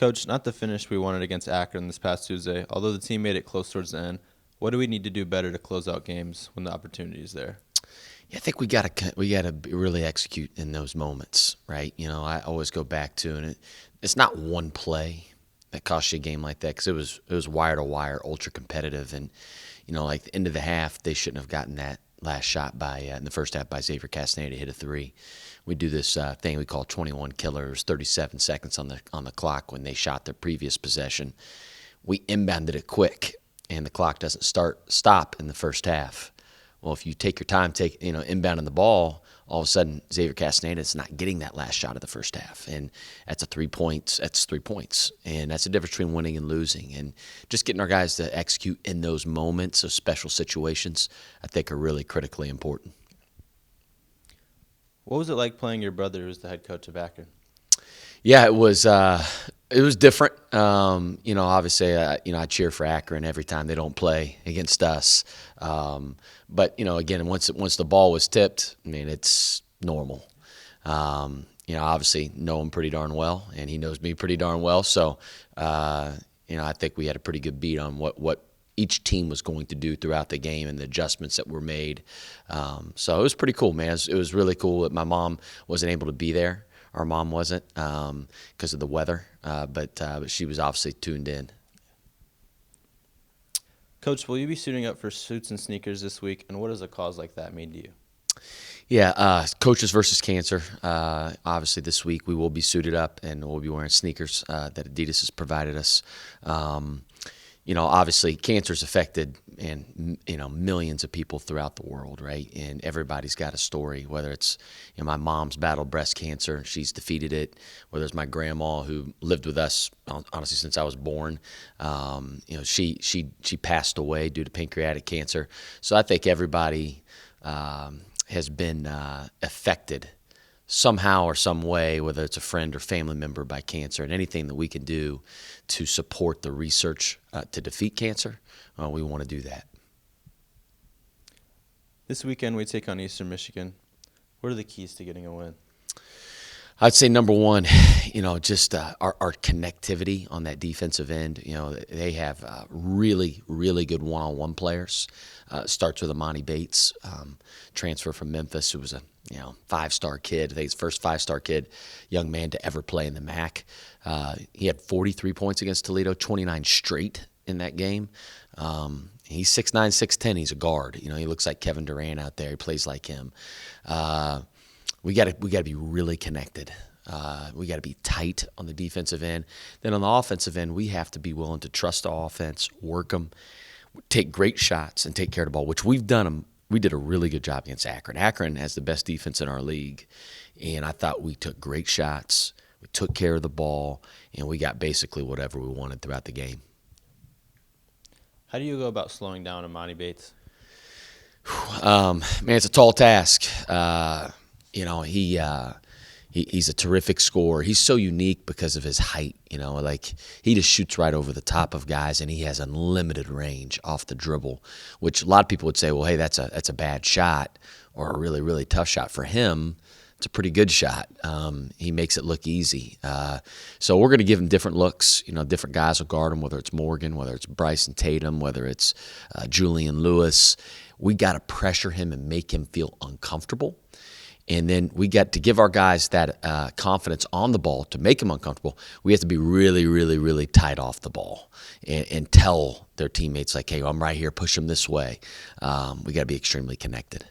Coach, not the finish we wanted against Akron this past Tuesday, although the team made it close towards the end. What do we need to do better to close out games when the opportunity is there? Yeah, I think we gotta really execute in those moments, right? I always go back to, and it's not one play that cost you a game like that, because it was wire to wire, ultra competitive, and like the end of the half, they shouldn't have gotten that last shot by in the first half by Xavier Castaneda to hit a three. We do this thing we call 21 killers, 37 seconds on the clock when they shot their previous possession. We inbounded it quick, and the clock doesn't stop in the first half. Well, if you take your time, inbounding the ball, all of a sudden Xavier Castaneda is not getting that last shot of the first half, and that's 3 points. That's 3 points, and that's the difference between winning and losing. And just getting our guys to execute in those moments, those special situations, I think are really critically important. What was it like playing your brother who's the head coach of Akron? Yeah, it was different. Obviously, I cheer for Akron every time they don't play against us. But again, once the ball was tipped, I mean, it's normal. Obviously know him pretty darn well, and he knows me pretty darn well. So, I think we had a pretty good beat on what each team was going to do throughout the game and the adjustments that were made. So it was pretty cool, man. It was really cool that my mom wasn't able to be there. Our mom wasn't because of the weather, but she was obviously tuned in. Coach, will you be suiting up for suits and sneakers this week, and what does a cause like that mean to you? Yeah, Coaches versus Cancer. Obviously, this week we will be suited up, and we'll be wearing sneakers that Adidas has provided us. Obviously, cancer's affected millions of people throughout the world, right? And everybody's got a story, whether it's my mom's battled breast cancer and she's defeated it, whether it's my grandma who lived with us honestly since I was born. She passed away due to pancreatic cancer. So I think everybody has been affected somehow or some way, whether it's a friend or family member by cancer, and anything that we can do to support the research to defeat cancer, we want to do that. This weekend we take on Eastern Michigan. What are the keys to getting a win? I'd say number one, just our connectivity on that defensive end. They have really, really good one-on-one players. Starts with Amani Bates, transfer from Memphis, who was a five-star kid. I think he's the first five-star young man to ever play in the MAC. He had 43 points against Toledo, 29 straight in that game. He's 6'9", 6'10". He's a guard. He looks like Kevin Durant out there. He plays like him. We got to be really connected. We got to be tight on the defensive end. Then on the offensive end, we have to be willing to trust the offense, work them, take great shots, and take care of the ball, which we've done. We did a really good job against Akron. Akron has the best defense in our league, and I thought we took great shots. We took care of the ball, and we got basically whatever we wanted throughout the game. How do you go about slowing down Amani Bates? Man, it's a tall task. He's a terrific scorer. He's so unique because of his height. He just shoots right over the top of guys, and he has unlimited range off the dribble, which a lot of people would say, well, hey, that's a bad shot or a really, really tough shot. For him, it's a pretty good shot. He makes it look easy. So we're going to give him different looks. Different guys will guard him, whether it's Morgan, whether it's Bryson Tatum, whether it's Julian Lewis. We got to pressure him and make him feel uncomfortable. And then we got to give our guys that confidence on the ball to make them uncomfortable. We have to be really, really, really tight off the ball and tell their teammates, like, hey, I'm right here, push them this way. We got to be extremely connected.